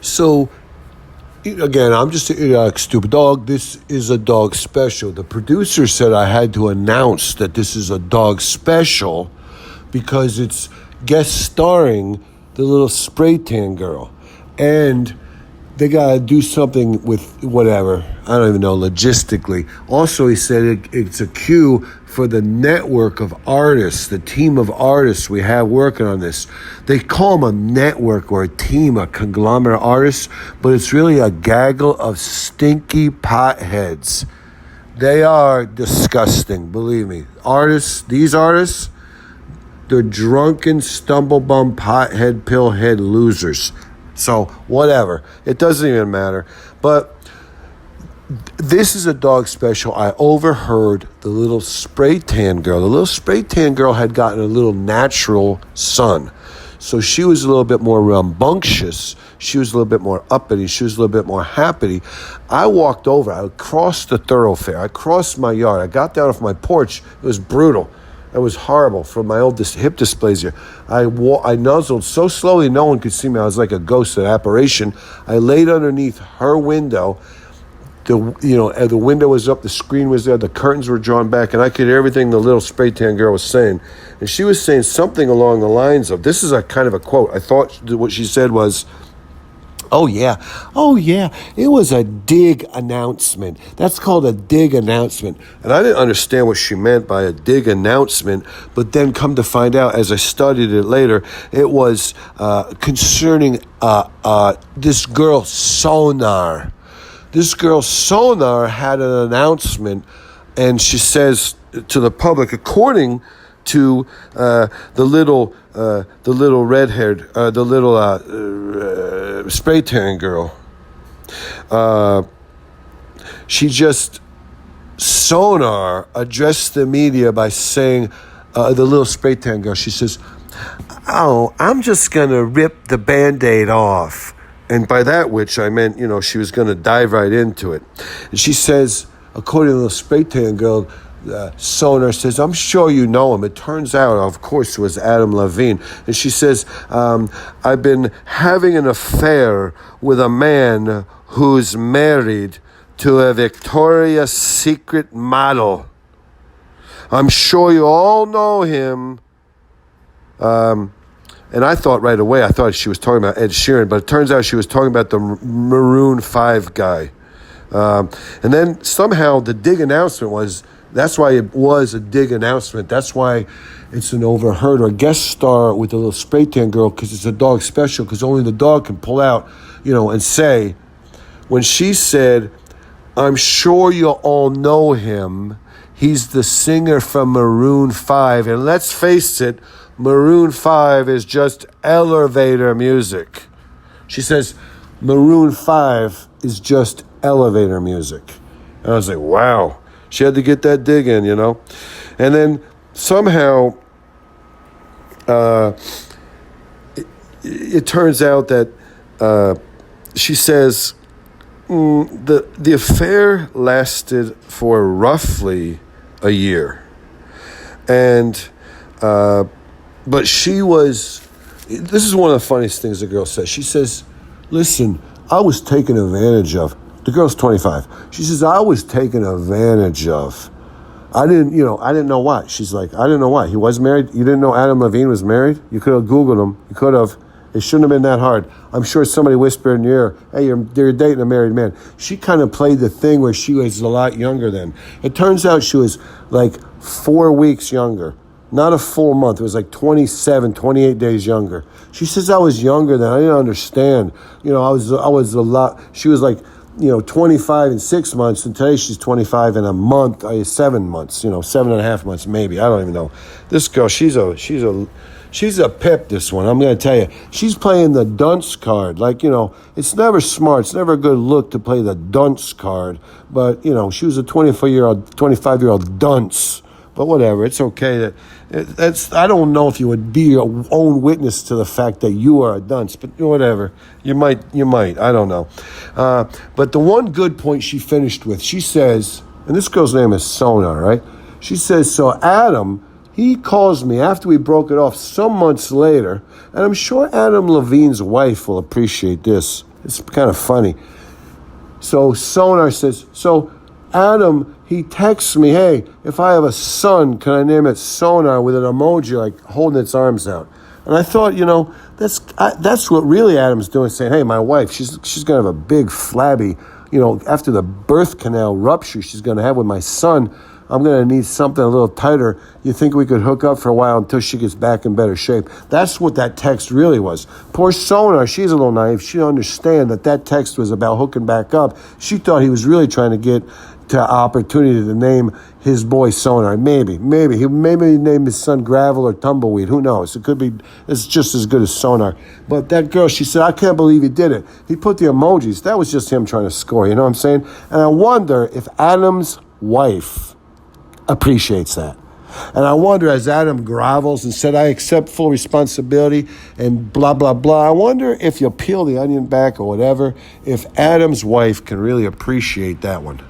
So, again, I'm just an idiotic, stupid dog. This is a dog special. The producer said I had to announce that this is a dog special because it's guest starring the little spray tan girl. And they got to do something with whatever. I don't even know, logistically. Also, he said it's a cue for the network of artists, the team of artists we have working on this. They call them a network or a team, a conglomerate of artists, but it's really a gaggle of stinky potheads. They are disgusting, believe me. These artists, they're drunken, stumble-bum, pothead, pillhead losers. So, whatever. It doesn't even matter. But this is a dog special. I overheard the little spray tan girl. The little spray tan girl had gotten a little natural sun. So she was a little bit more rambunctious. She was a little bit more uppity. She was a little bit more happy. I walked over. I crossed the thoroughfare. I crossed my yard. I got down off my porch. It was brutal. It was horrible from my old hip dysplasia. I nuzzled so slowly no one could see me. I was like a ghost, an apparition. I laid underneath her window. The window was up, the screen was there, the curtains were drawn back, and I could hear everything the little spray tan girl was saying. And she was saying something along the lines of, this is a kind of a quote. I thought what she said was, Oh yeah, it was a dig announcement. That's called a dig announcement. And I didn't understand what she meant by a dig announcement, but then come to find out as I studied it later, it was concerning this girl, Sumner. This girl, Sumner, had an announcement, and she says to the public, according to the little red-haired, the little spray tan girl. Sumner addressed the media by saying, the little spray tan girl, she says, "Oh, I'm just going to rip the Band-Aid off." And by that which I meant, she was going to dive right into it. And she says, according to the spray tan girl, Sumner says, "I'm sure you know him." It turns out, of course, it was Adam Levine. And she says, "I've been having an affair with a man who's married to a Victoria's Secret model. I'm sure you all know him." And I thought right away, she was talking about Ed Sheeran, but it turns out she was talking about the Maroon 5 guy. And then somehow the dig announcement that's why it was a dig announcement. That's why it's an overheard or a guest star with the little spray tan girl, because it's a dog special, because only the dog can pull out, and say, when she said, "I'm sure you all know him. He's the singer from Maroon 5. And let's face it, Maroon 5 is just elevator music." She says, Maroon 5 is just elevator music. And I was like, wow. She had to get that dig in, And then somehow it turns out that she says the affair lasted for roughly a year. And but this is one of the funniest things the girl says. She says, "Listen, I was taken advantage of." The girl's 25. She says, "I was taken advantage of. I didn't know why." She's like, "I didn't know why. He was married. You didn't know Adam Levine was married? You could have Googled him. You could have. It shouldn't have been that hard. I'm sure somebody whispered in your ear, 'Hey, you're dating a married man.'" She kind of played the thing where she was a lot younger then. It turns out she was like 4 weeks younger. Not a full month. It was like 27, 28 days younger. She says, "I was younger then. I didn't understand. I was a lot." She was like, 25 in 6 months, and today she's 25 in a month, 7 months, 7.5 months maybe. I don't even know. This girl, she's a pip, this one. I'm going to tell you. She's playing the dunce card. Like, it's never smart. It's never a good look to play the dunce card. But, she was a 25-year-old dunce. But whatever, it's okay. I don't know if you would be your own witness to the fact that you are a dunce, but whatever. You might. I don't know. But the one good point she finished with, she says, and this girl's name is Sona, right? She says, "So Adam, he calls me after we broke it off some months later, and I'm sure Adam Levine's wife will appreciate this. It's kind of funny. So Sonar says, so Adam, he texts me, hey, if I have a son, can I name it Sonar with an emoji like holding its arms out? And I thought, that's what really Adam's doing, saying, hey, my wife, she's going to have a big flabby, after the birth canal rupture she's going to have with my son, I'm going to need something a little tighter. You think we could hook up for a while until she gets back in better shape? That's what that text really was. Poor Sonar, she's a little naive. She didn't understand that text was about hooking back up. She thought he was really trying to get to opportunity to name his boy Sonar. Maybe he named his son Gravel or Tumbleweed. Who knows? It's just as good as Sonar. But that girl, she said, I can't believe he did it. He put the emojis. That was just him trying to score. You know what I'm saying? And I wonder if Adam's wife appreciates that. And I wonder, as Adam grovels and said, I accept full responsibility and blah, blah, blah, I wonder if you peel the onion back or whatever, if Adam's wife can really appreciate that one.